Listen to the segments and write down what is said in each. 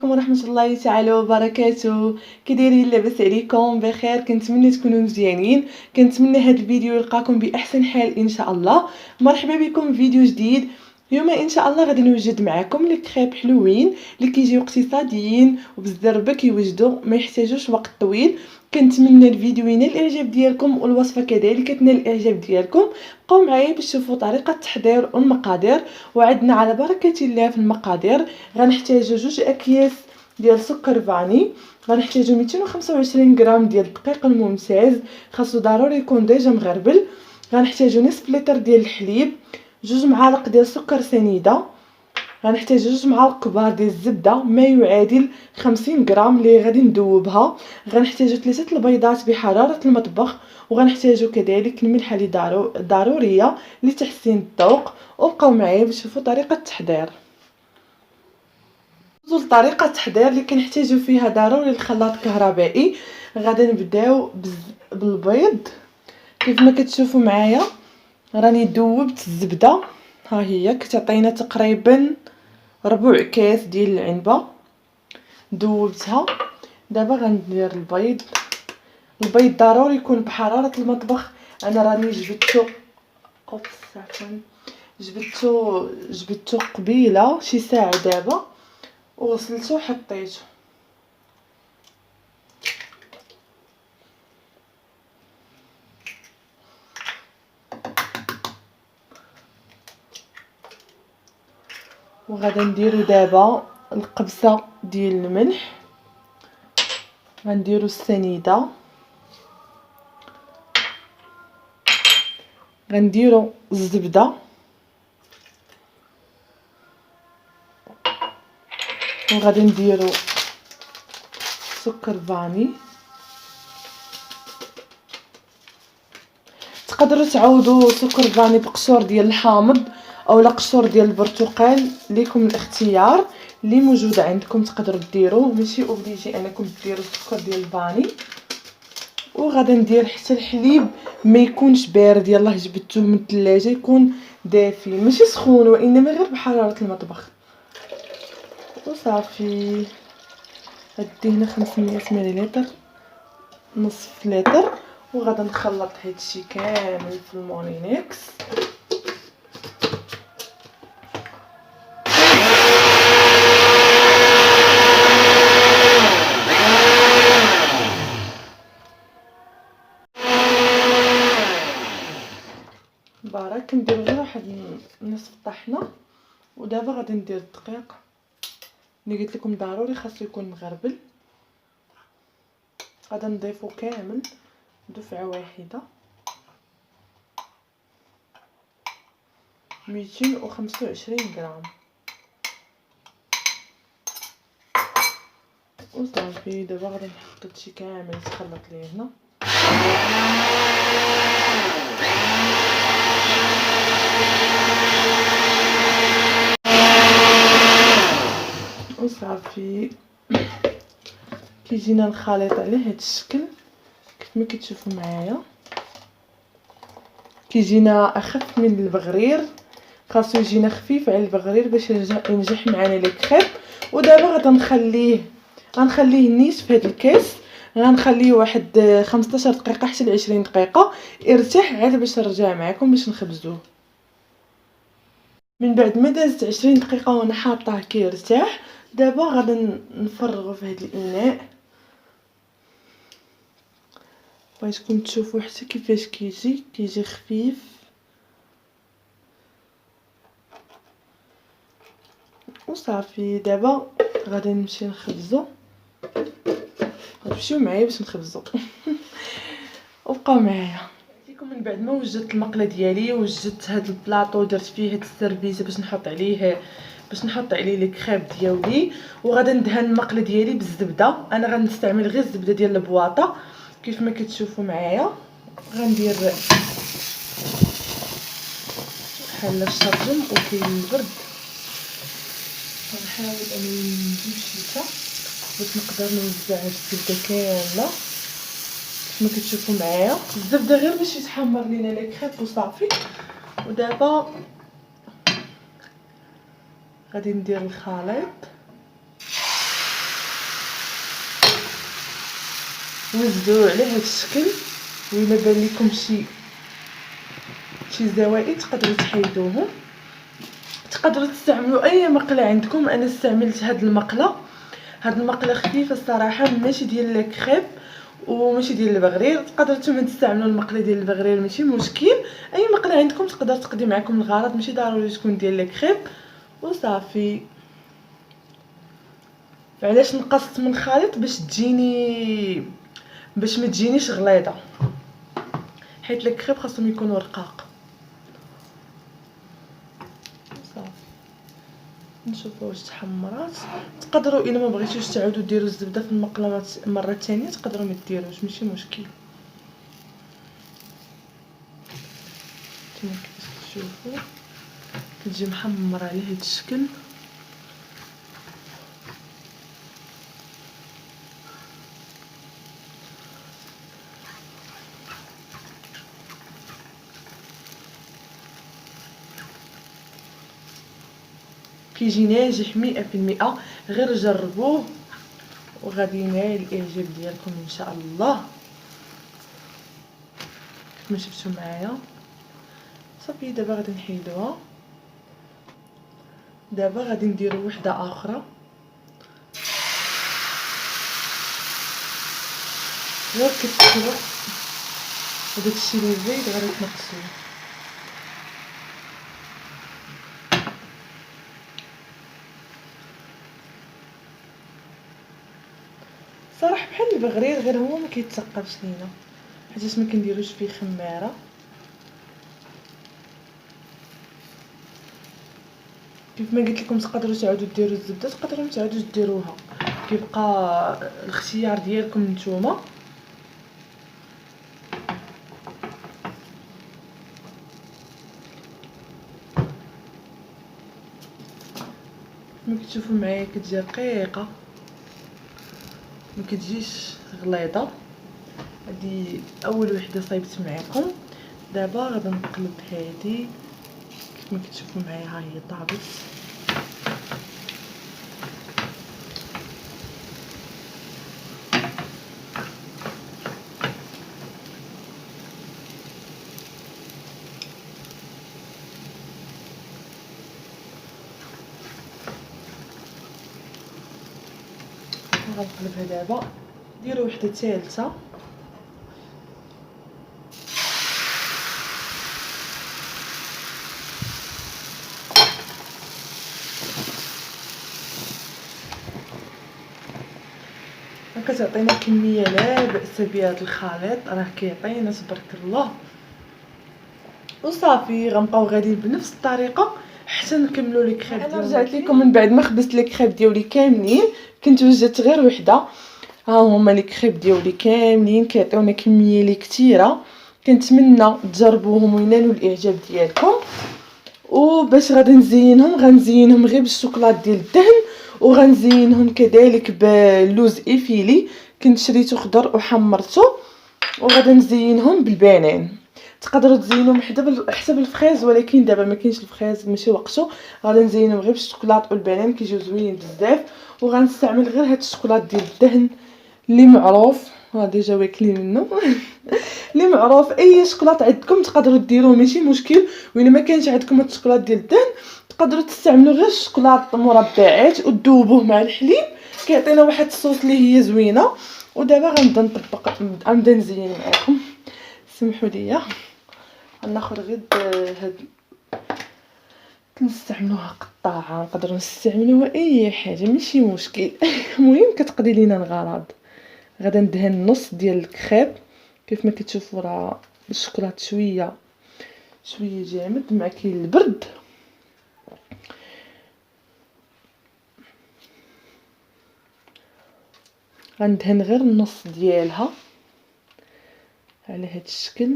عليكم ورحمة الله تعالى وبركاته. كي دايرين؟ لاباس عليكم؟ بخير؟ كنتمنى تكونوا مزيانين. كنتمنى هذا الفيديو يلقاكم باحسن حال ان شاء الله. مرحبا بكم في فيديو جديد. اليوم ان شاء الله غادي نوجد معكم لي كريب حلوين اللي كيجيو اقتصاديين وبالزربه كيوجدوا، ما يحتاجوش وقت طويل. كنتمنى الفيديو ينال الاعجاب ديالكم والوصفه كذلك تنال الاعجاب ديالكم. بقاو معايا باش تشوفوا طريقه التحضير والمقادير. وعدنا على بركه الله في المقادير. غنحتاجو 2 اكياس ديال سكر فاني، غنحتاجو 225 غرام ديال الدقيق الممتاز، خاصو ضروري يكون ديجا مغربل. غنحتاجو نصف لتر ديال الحليب، 2 معالق ديال سكر سنيده، غنحتاج 2 معالق كبار ديال الزبده ما يعادل 50 غرام اللي غادي ندوبها. غنحتاجو 3 البيضات بحراره المطبخ، وغنحتاجو كذلك الملحه اللي ضروريه لتحسين الذوق. وبقاو معايا باش تشوفوا طريقه التحضير. طريقه التحضير اللي كنحتاجو فيها ضروري الخلاط الكهربائي. غادي نبداو بالبيض. كيف ما كتشوفوا معايا راني دوبت الزبده، ها هي كتعطينا تقريبا ربع كاس ديال العنبه، دوبتها. دابا غندير البيض. البيض ضروري يكون بحراره المطبخ. انا راني جبدتو جبدتو قبيله شي ساعه دابا، وغسلته وحطيته. وغادا نديرو دابا القبصه ديال الملح، غنديرو السنيده، غنديرو الزبده، وغادي نديرو سكر فاني. تقدروا تعوضوا سكر فاني بقشور ديال الحامض او لا قشور ديال البرتقال، ليكم الاختيار اللي موجود عندكم تقدروا ديروه، ماشي اوبليجي انكم ديروا السكر ديال الفاني. وغادا ندير حتى الحليب ما يكونش بارد، يلاه جبدتوه من الثلاجه يكون دافي ماشي سخون، وانما غير بحراره المطبخ. وصافي هادي هنا 500 مليلتر، نصف لتر. وغادا نخلط هادشي كامل في المونينكس. بارك ندير غير واحد نصف طحنه. ودابا غادي ندير الدقيق اللي قلت لكم ضروري خاصو يكون مغربل. غادا نضيفو كامل دفعه واحده، 225 غرام. وصافي دابا غادي نحط هادشي كامل يتخلط ليه هنا. وصافي كيجينا الخليط على هاد الشكل كيف ما كتشوفوا معايا. كيجينا اخف من البغرير، خاصو يجينا خفيف على البغرير باش ينجح معنا لي كريب. ودابا غادا غنخليه نيش في هاد الكاس. غنخليه واحد 15 دقيقه حتى ل 20 دقيقه يرتاح، عاد باش نرجع معكم باش نخبزوه. من بعد ما دازت 20 دقيقه وانا حاطاه كيرتاح، دابا غادا نفرغه في هاد الاناء. بغيتكم تشوفوا حتى كيفاش كيجي خفيف. وصافي دابا غادي نمشي نخبزو. غتمشيو معايا باش نخبزو. وبقاو معايا. من بعد ما وجدت المقله ديالي، وجدت هاد البلاطو درت فيه هاد السيرفيس باش نحط عليه لي كريب ديالي. وغادا ندهن المقله ديالي بالزبده. انا غنستعمل غير الزبده ديال البواطه كيف ما كتشوفوا معايا. غندير بحال الشرجم وكاين البرد. غنحاول انني نجيب شيشه باش نقدر نوزع هاد الزبده كامله كيف ما كتشوفوا معايا. الزبده غير باش يتحمر لينا لي كريب وصافي. ودابا غادي ندير الخليط. وزدوه على هذا الشكل. وإلا بان لكم شي زوائد تقدروا تحيدوهم. تقدروا تستعملوا اي مقله عندكم. انا استعملت هاد المقله خفيفه الصراحه، ماشي ديال الكريب وماشي ديال البغرير. تقدروا نتوما تستعملوا المقله ديال البغرير، ماشي مشكل. اي مقله عندكم تقدر تقضي معكم الغرض، ماشي ضروري تكون ديال الكريب. وصافي. علاش نقصت من الخليط؟ باش ما تجينيش غليظه، حيت الكريب خاصهم يكونوا رقاق. صافي نشوفوا واش تحمرات. تقدروا الا ما بغيتوش تعاودوا ديروا الزبده في المقله مره ثانيه، تقدروا ما ديروش، ماشي مشكل. كما كتشوفوا كتجي محمره على هذا الشكل. كيجي ناجح 100%. غير جربوه وغادي ينال الاعجاب ديالكم ان شاء الله. كما شفتوا معايا صافي. دابا غادي نحيدوها. دابا غادي نديرو وحده اخرى. غير كتشوفوا هذاك الشيء اللي زايد غادي تنقصوه. صراحه بحال البغرير، غير هو ما كيتثقلش لينا حيت ما كنديروش فيه خماره. كيف ما قلت لكم تقدروا تعاودوا ديروا الزبده، تقدروا ما تعاودوش ديروها، كيبقى الاختيار ديالكم نتوما. كما كتشوفوا معايا كتجي رقيقه، ما كتجيش غليظه. هذه اول وحده صايبت معكم. دابا غادي نقلب هذه. كما كتشوفوا معايا ها هي طابت. غنقلبها دابا. ديروا وحده ثالثه. كتعطينا كميه لا باس بها. هذا الخليط راه كيعطينا تبارك الله. وصافي غنبقاو غاديين بنفس الطريقه حتى نكملوا لي كريب ديالنا. انا رجعت لكم من بعد ما خبزت لي كريب ديالي كاملين. كنت وجدت غير وحده. ها هما لي كريب ديالي كاملين كيعطيونا كميه لي كثيره. كنتمنى تجربوهم وينالوا الاعجاب ديالكم. وباش غادي غنزينهم غير بالشوكولات ديال الدهن، وغنزينهم كذلك باللوز ايفيلي. كنت شريته خضر وحمرته، وغادي نزينهم بالبنان. تقدروا تزينوهم حسب الفريز، ولكن دابا ما كاينش الفريز، ماشي وقته. غادي نزينهم غير بالشوكولات والبنان، كيجيو زوينين بزاف. وغنستعمل غير هاد الشوكولات ديال الدهن اللي معروف، ديجا واكلين منه اللي معروف. اي شوكولات عندكم تقدروا ديروه، ماشي مشكل. وإلا ما كانش عندكم هاد الشوكولات ديال الدهن، تقدروا تستعملوا غير الشوكولات مربعات وتذوبوه مع الحليب، كيعطينا واحد الصوص اللي هي زوينه. ودابا غنبدا نزين معكم. سمحوا لي غناخذ غير هاد. كنستعملوها قطاعه، نقدروا نستعملوها اي حاجه، ماشي مشكل المهم كتقضي لينا الغرض. غادا ندهن نص ديال الكريب. كيف ما كتشوفوا راه الشوكولات شويه جامد مع كاين البرد. غندهن غير النص ديالها على هذا الشكل.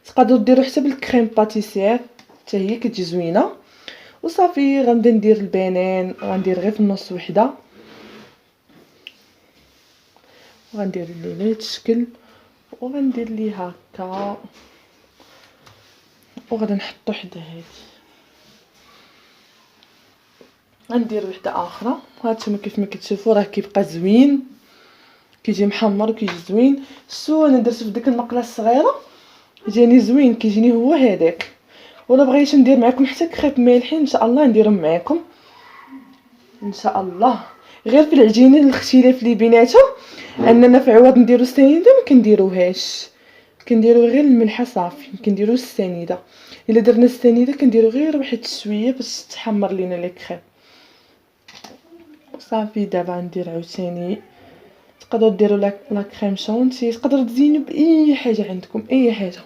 تقدروا ديروا حتى بالكريم باتيسير حتى هي كتجي زوينه. وصافي غنبدا ندير البنان، وغندير غير في النص وحده، وغندير ليه على هذا الشكل، وغندير ليه هكا، وغادي نحطو حدا هادي. غندير وحده اخرى. هانتوما كيف ما كتشوفوا راه كيبقى زوين، كيجي محمر وكيجي زوين. شتو انا درت في ديك المقله الصغيره جاني زوين، كيجيني هو هذاك. ولا بغيت ندير معكم حتى كريب مالحين ان شاء الله نديرهم معكم ان شاء الله. غير في العجينه الاختلاف اللي بيناتهم اننا في عوض نديرو السنيده ما كنديروهاش، كنديرو غير الملحه صافي. كنديرو السنيده، الا درنا السنيده كنديرو غير واحد شويه باش تحمر لينا لي كريب صافي. دابا ندير عاوتاني، تقدروا ديروا لا كريم شونتي، تقدروا تزينوا باي حاجه عندكم، اي حاجه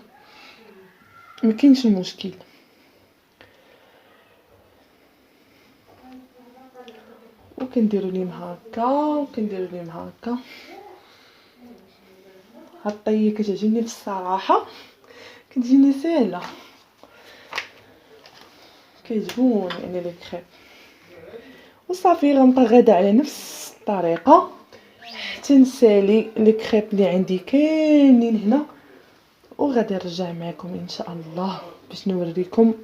ما كاينش المشكل. وكنديروا ليهم هكا وكنديروا ليهم هكا. هاد الطيه كتعجبني بصراحه، كتجيني ساهله، كيعجبوني يعني لي كريب. وصافي غنبقى غادا على نفس الطريقه حتى نسالي لي كريب اللي عندي كاملين هنا، وغادي نرجع معكم ان شاء الله باش نوريكم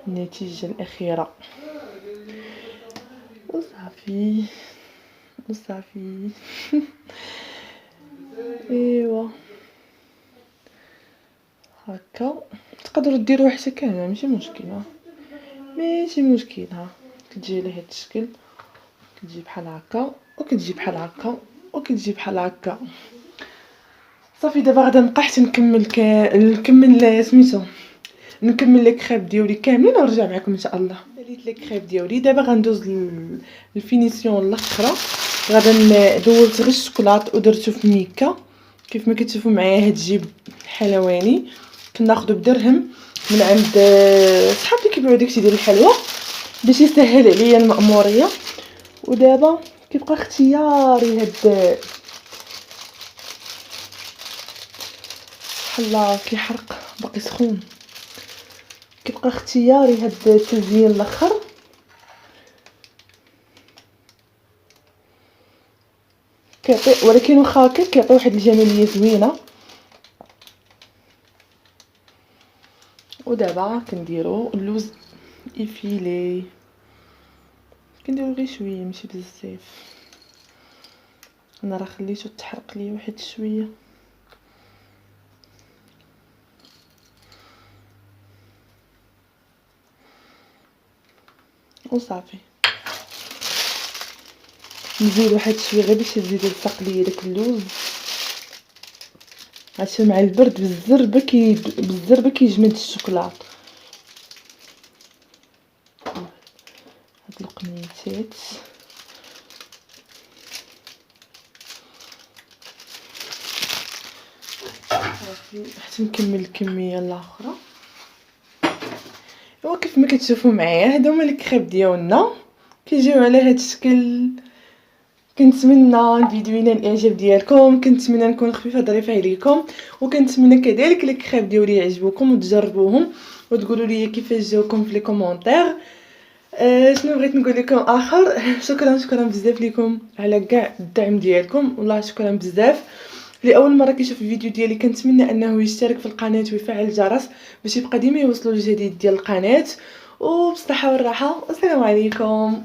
النتيجه الاخيره. وصافي وصافي ايوا هكا. تقدروا ديروا حتى كامله ماشي مشكل، ماشي مشكل. ها كتجي على هذا الشكل، كتجي بحال هكا وكتجي بحال هكا وكتجي بحال هكا. صافي دابا غادا نبقى حتى نكمل سميتو نكمل لي كريب ديالي كاملين ونرجع معكم ان شاء الله. ساليت لي كريب ديالي، دابا غندوز للفينيسيون الاخرى. غادا دوزت غير الشوكولات ودرتو في ميكا كيف ما كتشوفوا معايا. هاد الجيب الحلواني كناخذو بدرهم من عند صحاب اللي كيبيعوا داكشي ديال الحلوى باش يسهل عليا المأموريه. ودابا كيبقى اختياري هاد بحال كيحرق باقي سخون، كيبقى اختياري هاد التزيين الاخر. كيعطي ولكن واخا هكا كيعطي واحد الجماليه زوينه. ودابا كنديرو اللوز ايفيلي، كنديرو غير شويه ماشي بزاف. انا راه خليته تحرق لي واحد شويه. وصافي نزيد واحد شويه غير باش يزيد يلصق ليا داك اللوز، عشان مع البرد بالزربه كيجمد الشوكولات. هاد القنيتات صافي حتى نكمل الكميه الاخرى. وكيف ما كتشوفوا معايا هادو هما الكريب ديالنا كيجيو على هاد الشكل. كنتمنى الفيديو ينال الاعجاب ديالكم، كنتمنى نكون خفيفه ظريفه عليكم، وكنتمنى كذلك الكريب ديالي يعجبوكم وتجربوهم وتقولوا لي كيفاش جاوكم في لي كومونتير. شنو بغيت نقول لكم اخر؟ شكرا بزاف لكم على كاع الدعم ديالكم، والله شكرا بزاف. لاول مره كيشوف الفيديو ديالي كنتمنى انه يشترك في القناه ويفعل الجرس باش يبقى ديما يوصلوا الجديد ديال القناه. وبالصحه والراحه، والسلام عليكم.